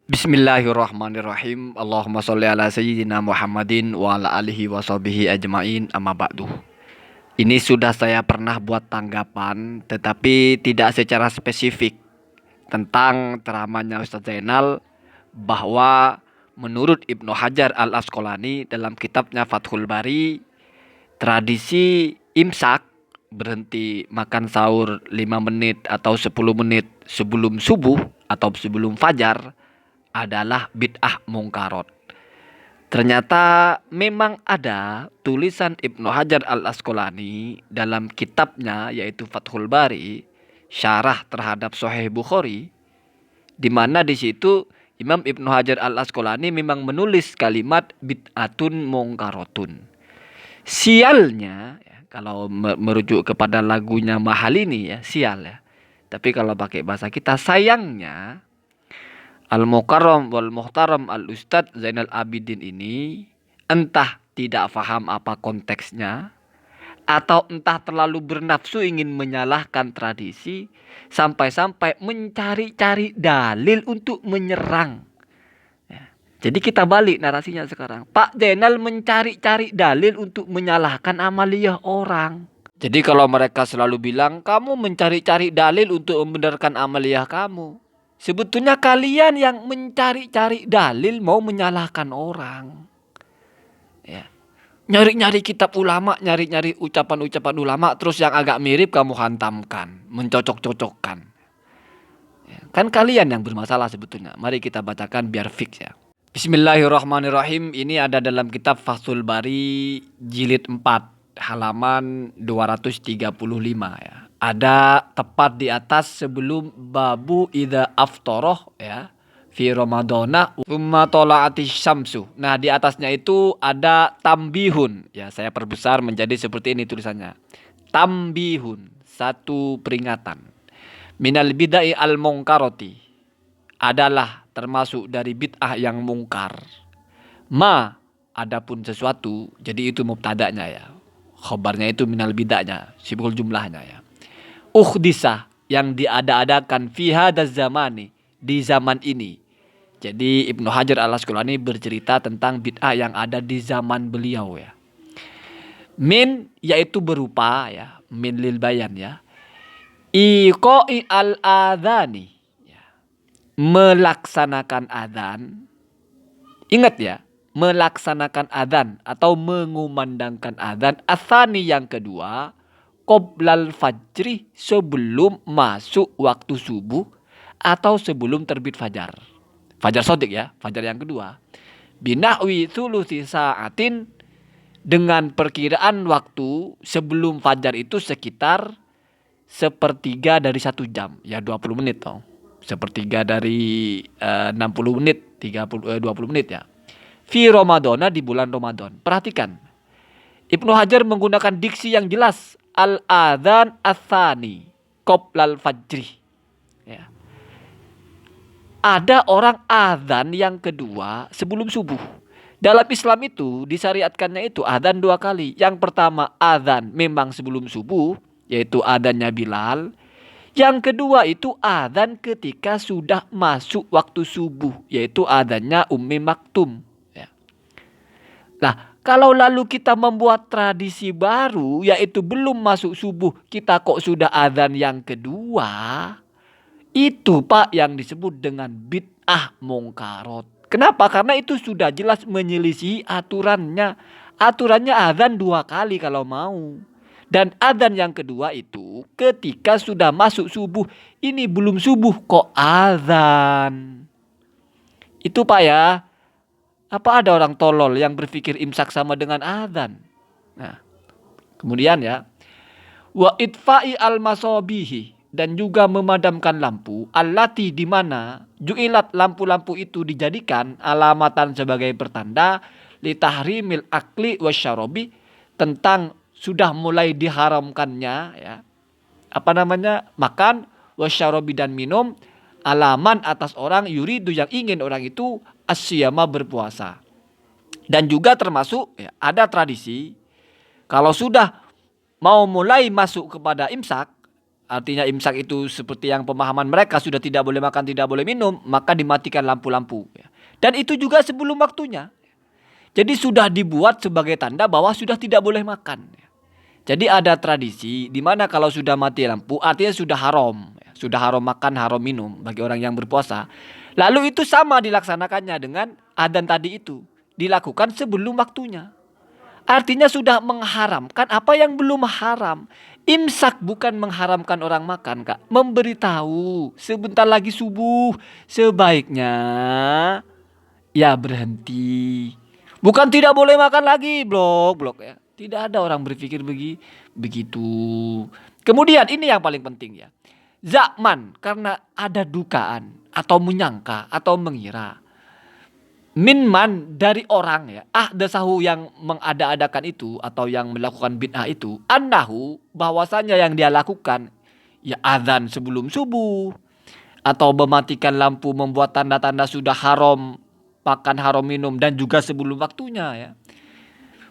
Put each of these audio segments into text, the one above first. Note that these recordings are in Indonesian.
Bismillahirrahmanirrahim. Allahumma sholli ala sayyidina Muhammadin wa ala alihi wa sahbihi ajma'in amma ba'du. Ini sudah saya pernah buat tanggapan tetapi tidak secara spesifik tentang ceramahnya Ustadz Zainal bahwa menurut Ibnu Hajar Al-Asqalani dalam kitabnya Fathul Bari, tradisi imsak berhenti makan sahur 5 menit atau 10 menit sebelum subuh atau sebelum fajar adalah bid'ah mungkarot. Ternyata memang ada tulisan Ibnu Hajar Al-Asqalani dalam kitabnya yaitu Fathul Bari, syarah terhadap Sahih Bukhari, di mana di situ Imam Ibnu Hajar Al-Asqalani memang menulis kalimat bid'atun mungkarotun. Sialnya ya, kalau merujuk kepada lagunya Mahal ini ya, sial ya. Tapi kalau pakai bahasa kita, sayangnya Al-Mukarram wal Muhtaram Al-Ustadz Zainal Abidin ini entah tidak paham apa konteksnya atau entah terlalu bernafsu ingin menyalahkan tradisi sampai-sampai mencari-cari dalil untuk menyerang. Ya. Jadi kita balik narasinya sekarang. Pak Zainal mencari-cari dalil untuk menyalahkan amaliyah orang. Jadi kalau mereka selalu bilang kamu mencari-cari dalil untuk membenarkan amaliyah kamu, sebetulnya kalian yang mencari-cari dalil mau menyalahkan orang. Ya. Nyari-nyari kitab ulama, nyari-nyari ucapan-ucapan ulama, terus yang agak mirip kamu hantamkan, mencocok-cocokkan. Ya. Kan kalian yang bermasalah sebetulnya. Mari kita bacakan biar fix ya. Bismillahirrahmanirrahim. Ini ada dalam kitab Fathul Bari jilid 4 halaman 235 ya. Ada tepat di atas sebelum babu idza aftoroh ya fi ramadana umma tola'atis syamsu. Nah, di atasnya itu ada tambihun ya, saya perbesar menjadi seperti ini tulisannya. Tambihun, satu peringatan. Minal bid'ai al mungkaroti, adalah termasuk dari bid'ah yang mungkar. Adapun sesuatu, jadi itu mubtada'nya ya. Khabarnya itu minal bid'ahnya, sibuk jumlahnya ya. Ukhdisah, yang diada-adakan fi hadaz zamani, di zaman ini. Jadi Ibnu Hajar Al-Asqalani bercerita tentang bid'ah yang ada di zaman beliau ya. Min, yaitu berupa ya, min lil bayan ya. Iqa'i al-adhani ya. Melaksanakan adzan. Ingat ya, melaksanakan adzan atau mengumandangkan adzan atsani yang kedua qoblal fajri, sebelum masuk waktu subuh atau sebelum terbit fajar. Fajar sodik ya, fajar yang kedua. Binahwi thuluthi sa'atin, dengan perkiraan waktu sebelum fajar itu sekitar sepertiga dari 1 jam. Ya 20 menit toh. Sepertiga dari 60 menit, 20 menit ya. Fi Ramadana, di bulan Ramadan. Perhatikan. Ibnu Hajar menggunakan diksi yang jelas. Al-adhan atsani qoblal fajri. Ya. Ada orang adzan yang kedua sebelum subuh. Dalam Islam itu disyariatkannya itu adzan 2 kali. Yang pertama adzan memang sebelum subuh, yaitu adzannya Bilal. Yang kedua itu adzan ketika sudah masuk waktu subuh, yaitu adzannya Ummi Maktum. Ya. Nah, kalau lalu kita membuat tradisi baru, yaitu belum masuk subuh, kita kok sudah adzan yang kedua, itu Pak yang disebut dengan bid'ah mungkarot. Kenapa? Karena itu sudah jelas menyelisihi aturannya. Aturannya adzan 2 kali kalau mau. Dan adzan yang kedua itu ketika sudah masuk subuh. Ini belum subuh kok adzan. Itu Pak ya. Apa ada orang tolol yang berpikir imsak sama dengan adzan? Nah, kemudian ya. Wa itfa'i al-masobihi, dan juga memadamkan lampu, allati, di mana ju'ilat, lampu-lampu itu dijadikan alamatan sebagai pertanda li tahrimil akli wasyarobi, tentang sudah mulai diharamkannya ya, makan, wasyarobi, dan minum, alaman atas orang yuridu, yang ingin orang itu asyama, berpuasa. Dan juga termasuk ya, ada tradisi kalau sudah mau mulai masuk kepada imsak, artinya imsak itu seperti yang pemahaman mereka sudah tidak boleh makan, tidak boleh minum, maka dimatikan lampu-lampu. Ya. Dan itu juga sebelum waktunya. Jadi sudah dibuat sebagai tanda bahwa sudah tidak boleh makan. Jadi ada tradisi di mana kalau sudah mati lampu artinya sudah haram. Sudah haram makan, haram minum bagi orang yang berpuasa. Lalu itu sama dilaksanakannya dengan adzan tadi itu. Dilakukan sebelum waktunya. Artinya sudah mengharamkan apa yang belum haram. Imsak bukan mengharamkan orang makan, Kak. Memberitahu sebentar lagi subuh sebaiknya ya berhenti. Bukan tidak boleh makan lagi, blok ya. Tidak ada orang berpikir begitu. Kemudian ini yang paling penting ya. Zakman karena ada dugaan atau menyangka atau mengira. Minman dari orang ya. Ahdatsahu yang mengada-adakan itu atau yang melakukan bid'ah itu. Annahu bahwasanya yang dia lakukan ya azan sebelum subuh. Atau mematikan lampu membuat tanda-tanda sudah haram makan, haram minum dan juga sebelum waktunya ya.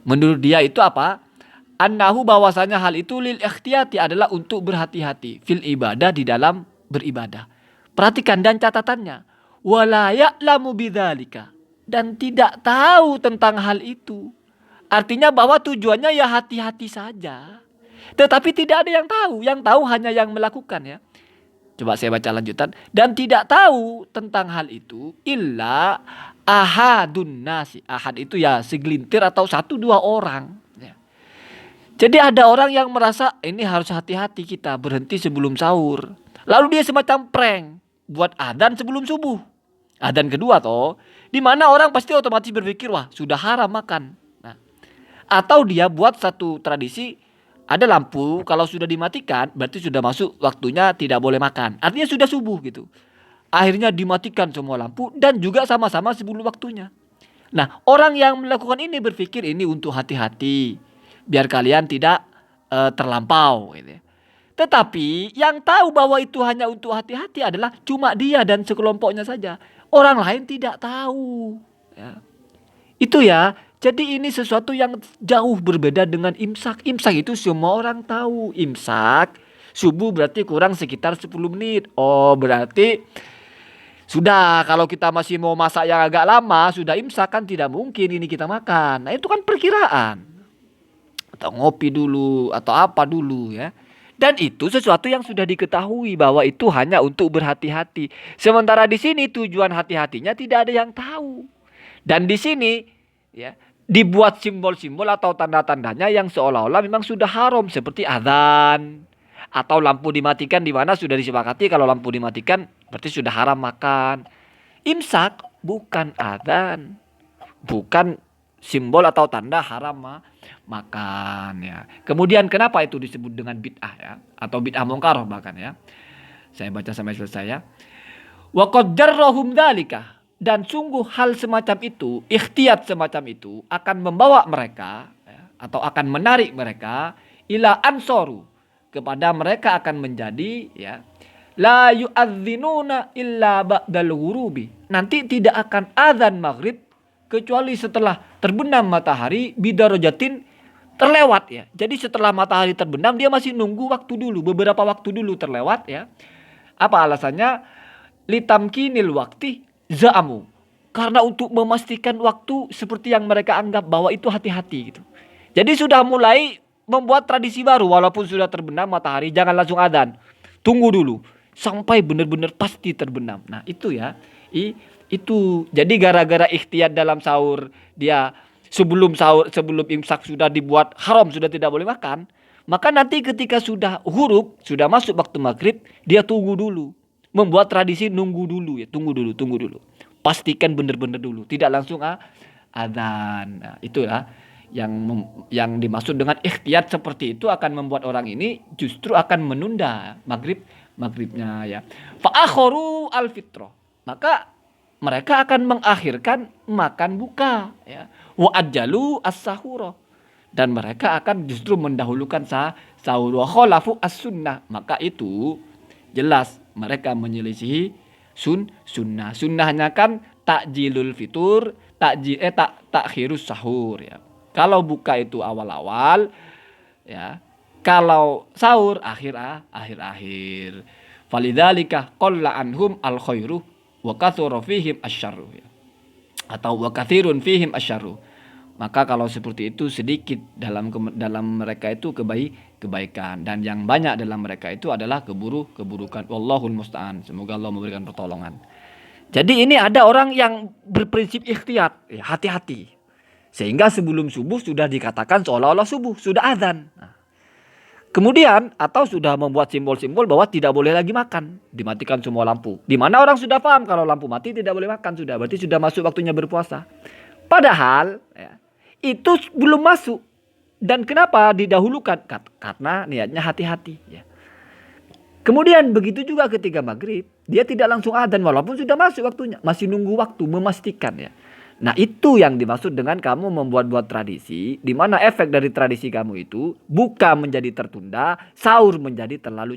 Menurut dia itu apa? Annahu bahwasanya hal itu lil ikhtiyati adalah untuk berhati-hati fil ibadah di dalam beribadah. Perhatikan dan catatannya. Wala ya'lamu bidzalika dan tidak tahu tentang hal itu. Artinya bahwa tujuannya ya hati-hati saja. Tetapi tidak ada yang tahu. Yang tahu hanya yang melakukan ya. Coba saya baca lanjutan. Dan tidak tahu tentang hal itu illa ahadun nasi. Ahad itu ya segelintir atau 1-2 orang. Ya. Jadi ada orang yang merasa ini harus hati-hati kita berhenti sebelum sahur. Lalu dia semacam prank buat adzan sebelum subuh. Adzan kedua toh. Di mana orang pasti otomatis berpikir wah sudah haram makan. Nah, atau dia buat satu tradisi. Ada lampu, kalau sudah dimatikan berarti sudah masuk waktunya tidak boleh makan. Artinya sudah subuh gitu. Akhirnya dimatikan semua lampu dan juga sama-sama sebelum waktunya. Nah, orang yang melakukan ini berpikir ini untuk hati-hati. Biar kalian tidak terlampau. Gitu. Tetapi yang tahu bahwa itu hanya untuk hati-hati adalah cuma dia dan sekelompoknya saja. Orang lain tidak tahu. Ya. Itu ya. Jadi ini sesuatu yang jauh berbeda dengan imsak. Imsak itu semua orang tahu. Imsak subuh berarti kurang sekitar 10 menit. Oh berarti sudah kalau kita masih mau masak yang agak lama. Sudah imsak kan tidak mungkin ini kita makan. Nah itu kan perkiraan. Atau ngopi dulu atau apa dulu ya. Dan itu sesuatu yang sudah diketahui bahwa itu hanya untuk berhati-hati. Sementara di sini tujuan hati-hatinya tidak ada yang tahu. Dan di sini ya dibuat simbol-simbol atau tanda-tandanya yang seolah-olah memang sudah haram seperti azan atau lampu dimatikan di mana sudah disepakati kalau lampu dimatikan berarti sudah haram makan. Imsak bukan azan, bukan simbol atau tanda haram makan ya. Kemudian kenapa itu disebut dengan bid'ah ya atau bid'ah mungkaroh bahkan ya. Saya baca sampai selesai ya. Wa qad jarrahum dzalika. Dan sungguh hal semacam itu, ikhtiyat semacam itu akan membawa mereka ya, atau akan menarik mereka ila ansoru kepada mereka akan menjadi ya la yu'adzinuna illa ba'dal ghurubi. Nanti tidak akan azan maghrib kecuali setelah terbenam matahari bidarajatin terlewat ya. Jadi setelah matahari terbenam dia masih nunggu waktu dulu, beberapa waktu dulu terlewat ya. Apa alasannya? Litamkinil wakti za'amu. Karena untuk memastikan waktu seperti yang mereka anggap bahwa itu hati-hati gitu. Jadi sudah mulai membuat tradisi baru walaupun sudah terbenam matahari jangan langsung adzan. Tunggu dulu sampai benar-benar pasti terbenam. Nah, itu ya. Itu. Jadi gara-gara ikhtiyat dalam sahur dia sebelum sahur sebelum imsak sudah dibuat haram sudah tidak boleh makan. Maka nanti ketika sudah huruf, sudah masuk waktu maghrib, dia tunggu dulu. Membuat tradisi nunggu dulu ya, tunggu dulu. Pastikan benar-benar dulu, tidak langsung adzan. Nah, itulah yang dimaksud dengan ikhtiyat seperti itu akan membuat orang ini justru akan menunda maghribnya ya. Fa akharu al-fitrah. Maka mereka akan mengakhirkan makan buka ya. Wa ajjalu as-sahura. Dan mereka akan justru mendahulukan sahur wa khalafu as-sunnah. Maka itu jelas mereka menyelisihi sunnah. Sunnahnya kan takjilul fitur, takhirus sahur ya. Kalau buka itu awal-awal ya, Kalau sahur akhir-akhir. Falidzalika qalla anhum al khairu wa katsura fihim asyarru. Atau wa katsirun fihim asyarru. Maka kalau seperti itu sedikit dalam mereka itu kebaikan, dan yang banyak dalam mereka itu adalah keburukan. Wallahul musta'an. Semoga Allah memberikan pertolongan. Jadi ini ada orang yang berprinsip ikhtiyat, hati-hati. Sehingga sebelum subuh sudah dikatakan seolah-olah subuh, sudah azan. Nah, kemudian atau sudah membuat simbol-simbol bahwa tidak boleh lagi makan, dimatikan semua lampu. Di mana orang sudah paham kalau lampu mati tidak boleh makan, sudah berarti sudah masuk waktunya berpuasa. Padahal itu belum masuk. Dan kenapa didahulukan? Karena niatnya hati-hati. Ya. Kemudian begitu juga ketika maghrib, dia tidak langsung adzan walaupun sudah masuk waktunya, masih nunggu waktu, memastikan ya. Nah itu yang dimaksud dengan kamu membuat-buat tradisi, di mana efek dari tradisi kamu itu buka menjadi tertunda, sahur menjadi terlalu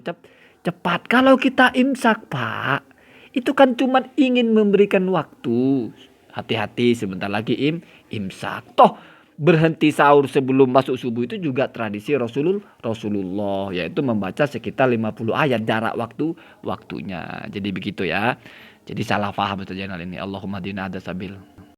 cepat. Kalau kita imsak Pak, itu kan cuma ingin memberikan waktu. Hati-hati sebentar lagi imsak. Toh berhenti sahur sebelum masuk subuh itu juga tradisi Rasulullah, yaitu membaca sekitar 50 ayat jarak waktunya. Jadi begitu ya. Jadi salah paham Ustaz Jainal ini. Allahumma dina ada sabil.